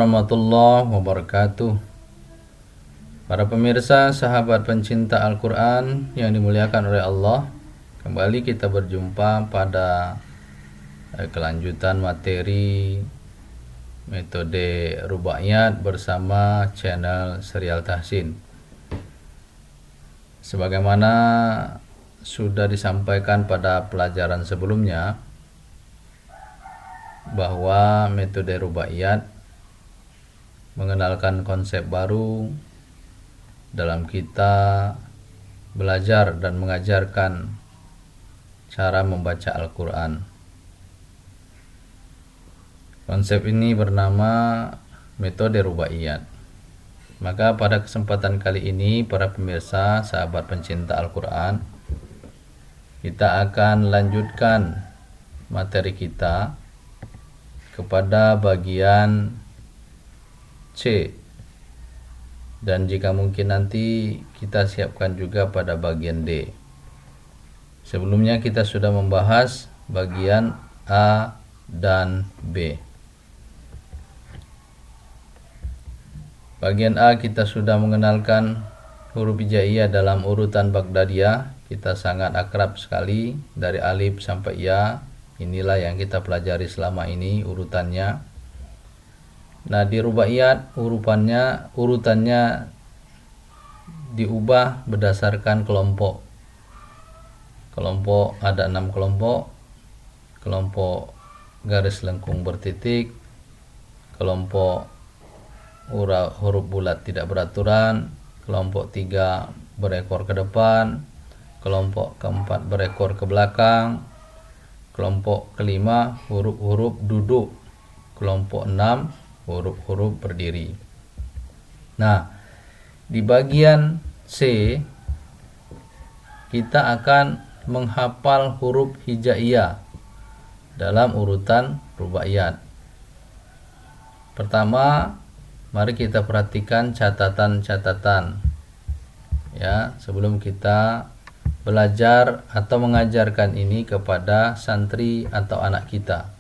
warahmatullahi wabarakatuh. Para pemirsa, sahabat pencinta Al-Quran yang dimuliakan oleh Allah, kembali kita berjumpa pada kelanjutan materi metode rubaiyat bersama channel Serial Tahsin. Sebagaimana sudah disampaikan pada pelajaran sebelumnya, bahwa metode rubaiyat mengenalkan konsep baru dalam kita belajar dan mengajarkan cara membaca Al-Quran. Konsep ini bernama metode rubaiyat. Maka pada kesempatan kali ini, para pemirsa, sahabat pencinta Al-Quran, kita akan lanjutkan materi kita kepada bagian C, dan jika mungkin nanti kita siapkan juga pada bagian D. Sebelumnya kita sudah membahas bagian A dan B. Bagian A kita sudah mengenalkan huruf hijaiyah dalam urutan Baghdadiyah. Kita sangat akrab sekali dari alif sampai ya. Inilah yang kita pelajari selama ini urutannya. Nah, di rubaiyat urutannya diubah berdasarkan kelompok. Kelompok ada 6 kelompok. Kelompok garis lengkung bertitik, kelompok huruf bulat tidak beraturan, kelompok 3 berekor ke depan, kelompok keempat berekor ke belakang, kelompok kelima huruf-huruf duduk, kelompok 6 huruf-huruf berdiri. Nah, di bagian C kita akan menghafal huruf hijaiyah dalam urutan rubaiyat. Pertama, mari kita perhatikan catatan-catatan ya, sebelum kita belajar atau mengajarkan ini kepada santri atau anak kita.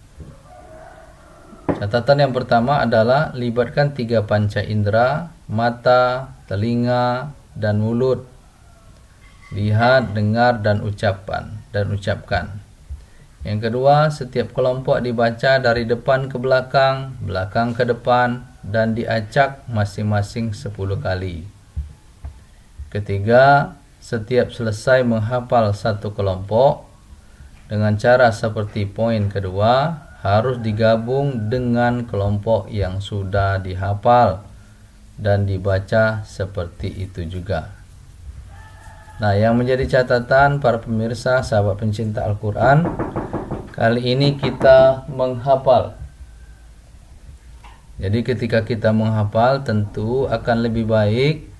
Catatan yang pertama adalah libatkan 3 panca indera, mata, telinga, dan mulut. Lihat, dengar, dan ucapkan. Yang kedua, setiap kelompok dibaca dari depan ke belakang, belakang ke depan, dan diacak masing-masing 10 kali. Ketiga, setiap selesai menghafal satu kelompok, dengan cara seperti poin kedua, harus digabung dengan kelompok yang sudah dihafal dan dibaca seperti itu juga. Nah, yang menjadi catatan para pemirsa, sahabat pencinta Al-Quran, kali ini kita menghafal. Jadi ketika kita menghafal, tentu akan lebih baik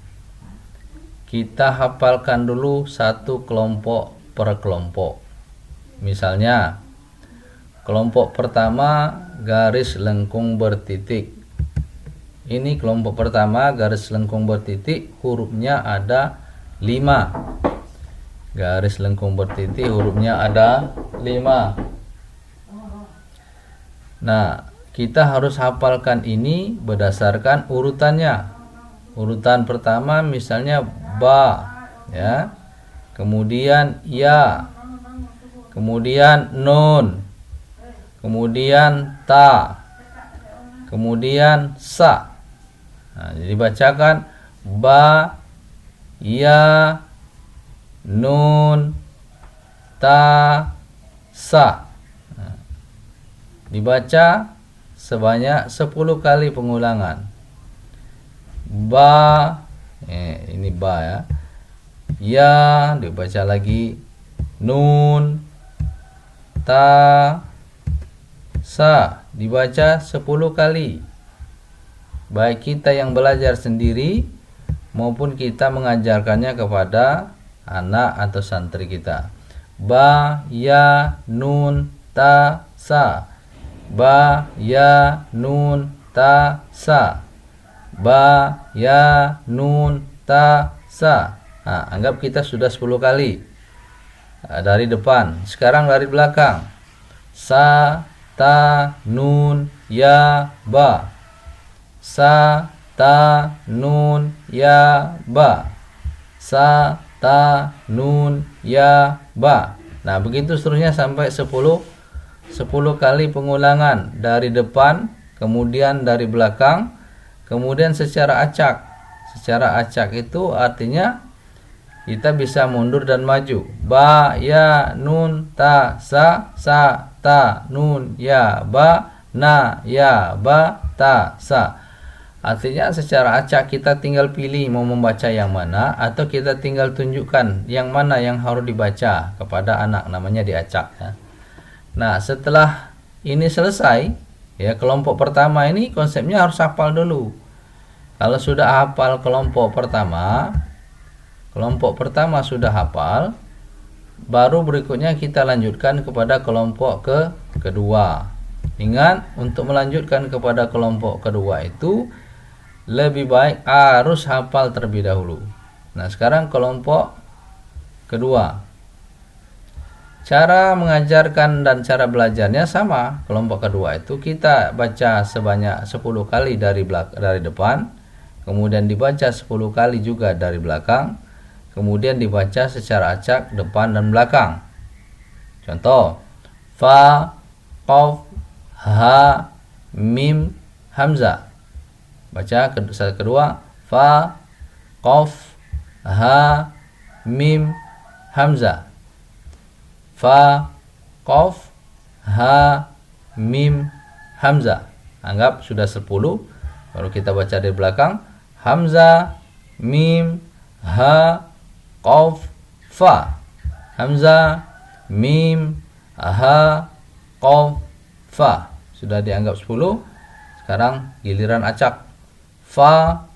kita hafalkan dulu satu kelompok per kelompok. Misalnya, kelompok pertama garis lengkung bertitik. Ini kelompok pertama garis lengkung bertitik, hurufnya ada 5. Garis lengkung bertitik, hurufnya ada 5. Nah, kita harus hafalkan ini berdasarkan urutannya. Urutan pertama misalnya ba, ya. Kemudian ya. Kemudian nun. Kemudian ta. Kemudian sa. Nah, jadi bacakan ba, ya, nun, ta, sa. Nah, dibaca sebanyak 10 kali pengulangan. Ba, ini ba ya. Ya, dibaca lagi. Nun, ta, sa, dibaca 10 kali. Baik kita yang belajar sendiri maupun kita mengajarkannya kepada anak atau santri kita. Ba, ya, nun, ta, sa. Ba, ya, nun, ta, sa. Ba, ya, nun, ta, sa. Nah, anggap kita sudah 10 kali. Dari depan. Sekarang dari belakang. Sa, ta, nun, ya, ba. sa, ta, nun, ya, ba. Sa, ta, nun, ya, ba. Nah, begitu seterusnya sampai 10 kali pengulangan dari depan, kemudian dari belakang, kemudian secara acak. Secara acak itu artinya kita bisa mundur dan maju. Ba, ya, nun, ta, sa, ta, nun, ya, ba, na, ya, ba, ta, sa. Artinya secara acak kita tinggal pilih mau membaca yang mana, atau kita tinggal tunjukkan yang mana yang harus dibaca kepada anak, namanya diacak ya. Nah, setelah ini selesai ya, kelompok pertama ini konsepnya harus hafal dulu. Kalau sudah hafal kelompok pertama sudah hafal, baru berikutnya kita lanjutkan kepada kelompok kedua. Ingat, untuk melanjutkan kepada kelompok kedua itu lebih baik harus hafal terlebih dahulu. Nah, sekarang kelompok kedua. Cara mengajarkan dan cara belajarnya sama. Kelompok kedua itu kita baca sebanyak 10 kali dari depan, kemudian dibaca 10 kali juga dari belakang, kemudian dibaca secara acak depan dan belakang. Contoh, fa, qaf, ha, mim, hamzah. Baca kedua, fa, qaf, ha, mim, hamzah. Fa, qaf, ha, mim, hamzah. Anggap sudah 10. Baru kita baca dari belakang, hamzah, mim, ha, qaf, fa. Hamzah, mim, ha, qaf, fa. Sudah dianggap 10. Sekarang giliran acak. Fa,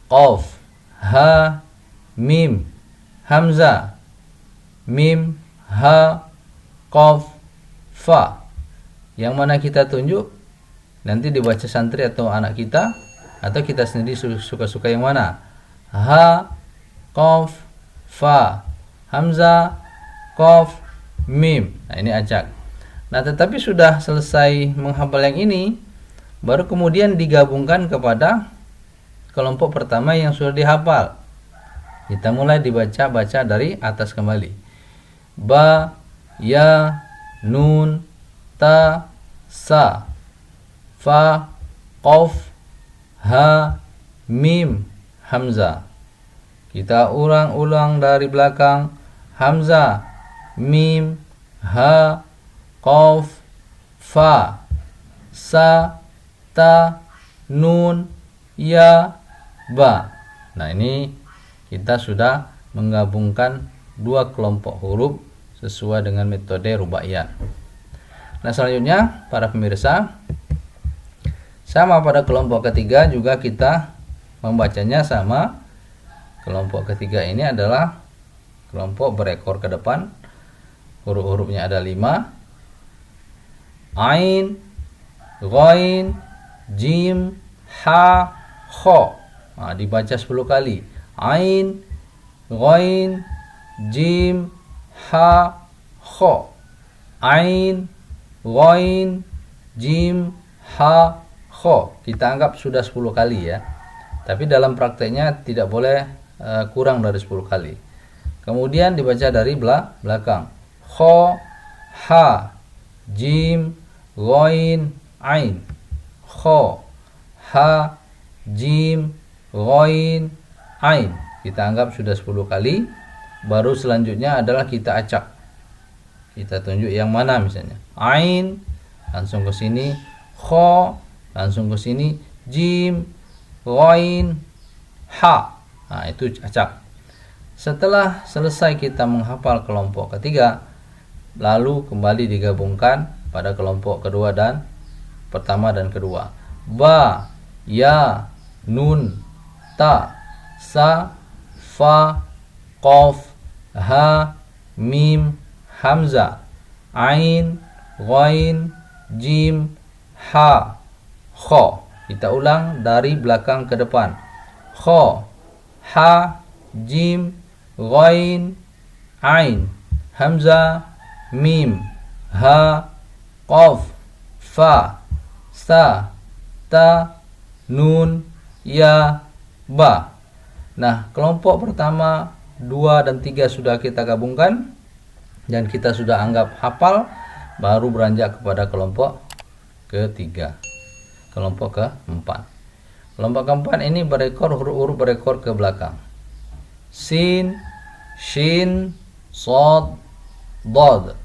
qaf, ha, mim, hamzah, mim, ha, qaf, fa. Yang mana kita tunjuk nanti dibaca santri atau anak kita, atau kita sendiri suka-suka yang mana. Ha, qaf, fa, hamzah, qaf, mim. Nah, ini acak. Nah, tetapi sudah selesai menghafal yang ini, baru kemudian digabungkan kepada kelompok pertama yang sudah dihafal. Kita mulai dibaca dari atas kembali. Ba, ya, nun, ta, sa, fa, qaf, ha, mim, hamzah. Kita ulang-ulang dari belakang. Hamzah, mim, ha, qaf, fa, sa, ta, nun, ya, ba. Nah, ini kita sudah menggabungkan dua kelompok huruf sesuai dengan metode rubaiyat. Nah, selanjutnya para pemirsa, sama pada kelompok ketiga juga kita membacanya sama. Kelompok ketiga ini adalah kelompok berekor ke depan. Huruf-hurufnya ada 5. Ain, ghain, jim, ha, kha. Nah, dibaca 10 kali. Ain, ghain, jim, ha, kha. Ain, ghain, jim, ha, kha. Kita anggap sudah 10 kali ya. Tapi dalam prakteknya tidak boleh kurang dari 10 kali. Kemudian dibaca dari belakang. Kha, ha, jim, ghain, ain. Kha, ha, jim, ghain, ain. Kita anggap sudah 10 kali. Baru selanjutnya adalah kita acak. Kita tunjuk yang mana misalnya. Ain, langsung ke sini. Kha, langsung ke sini. Jim, ghain, ha. Nah, itu acak. Setelah selesai kita menghafal kelompok ketiga, lalu kembali digabungkan pada kelompok kedua dan pertama dan kedua. Ba, ya, nun, ta, sa, fa, qaf, ha, mim, hamzah, ain, ghain, jim, ha, kha. Kita ulang dari belakang ke depan. Kha, ha, jim, ghain, ain, hamzah, mim, ha, qaf, fa, sa, ta, nun, ya, ba. Nah, kelompok pertama 2 dan 3 sudah kita gabungkan dan kita sudah anggap hafal, baru beranjak kepada kelompok ketiga, kelompok keempat. Kelompok keempat ini berekor, huruf-huruf berekor ke belakang. Sin, shin, sod, dod.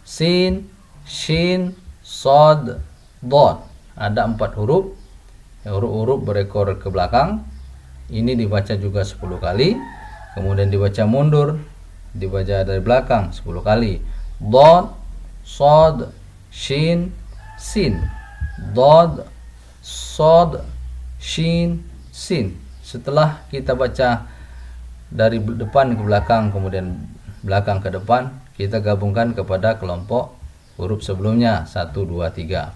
Sin, shin, sod, dod. Ada 4 huruf. Huruf-huruf berekor ke belakang. Ini dibaca juga 10 kali. Kemudian dibaca mundur, dibaca dari belakang 10 kali. Dod, sod, shin, sin. Dod, sod, shin, sin. Setelah kita baca dari depan ke belakang, kemudian belakang ke depan, kita gabungkan kepada kelompok huruf sebelumnya. 1, 2, 3.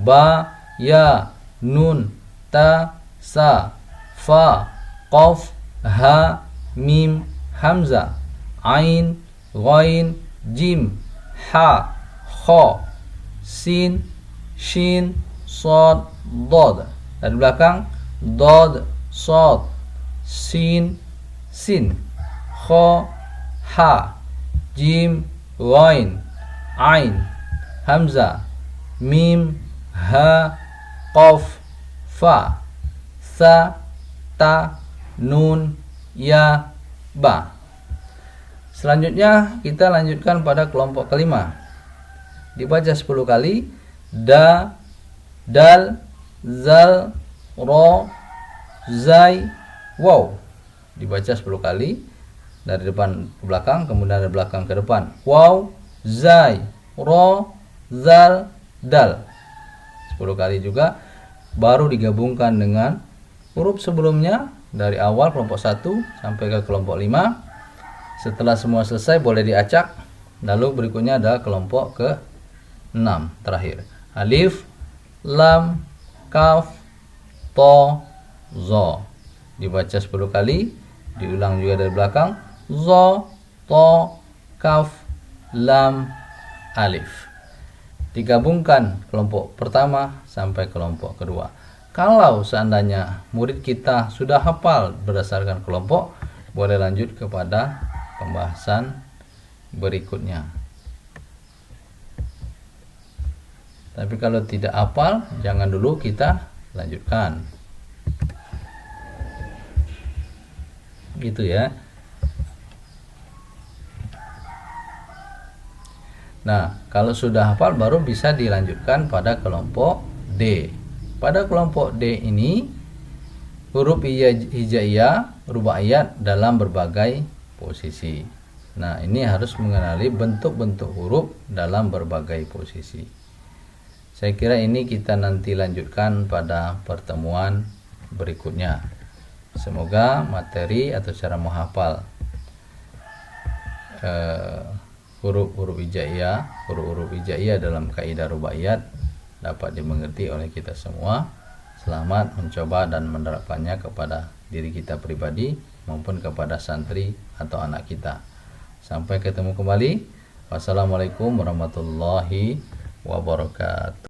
Ba, ya, nun, ta, sa, fa, qaf, ha, mim, hamzah, ain, ghain, jim, ha, kha, sin, shin, sod, dod. Dari belakang, dod, sod, sin, sin, kha, ha, jim, ghain, ain, hamzah, mim, ha, qaf, fa, sa, ta, nun, ya, ba. Selanjutnya kita lanjutkan pada kelompok kelima. Dibaca 10 kali. Da, dal, zal, ro, zai, waw. Dibaca 10 kali dari depan ke belakang, kemudian dari belakang ke depan. Waw, zai, ro, zal, dal. 10 kali juga, baru digabungkan dengan huruf sebelumnya dari awal kelompok 1 sampai ke kelompok 5. Setelah semua selesai boleh diacak. Lalu berikutnya adalah kelompok ke-6 terakhir. Alif, lam, kaf, to, zo. Dibaca 10 kali, diulang juga dari belakang. Zo, to, kaf, lam, alif. Digabungkan kelompok pertama sampai kelompok kedua. Kalau seandainya murid kita sudah hafal berdasarkan kelompok, boleh lanjut kepada pembahasan berikutnya. Tapi kalau tidak hafal, jangan dulu kita lanjutkan. Gitu ya. Nah, kalau sudah hafal baru bisa dilanjutkan pada kelompok D. Pada kelompok D ini huruf hijaiyah rubaiyat dalam berbagai posisi. Nah, ini harus mengenali bentuk-bentuk huruf dalam berbagai posisi. Saya kira ini kita nanti lanjutkan pada pertemuan berikutnya. Semoga materi atau cara menghafal huruf-huruf hijaiyah dalam kaidah rubaiyat dapat dimengerti oleh kita semua. Selamat mencoba dan menerapkannya kepada diri kita pribadi maupun kepada santri atau anak kita. Sampai ketemu kembali. Wassalamualaikum warahmatullahi wabarakatuh.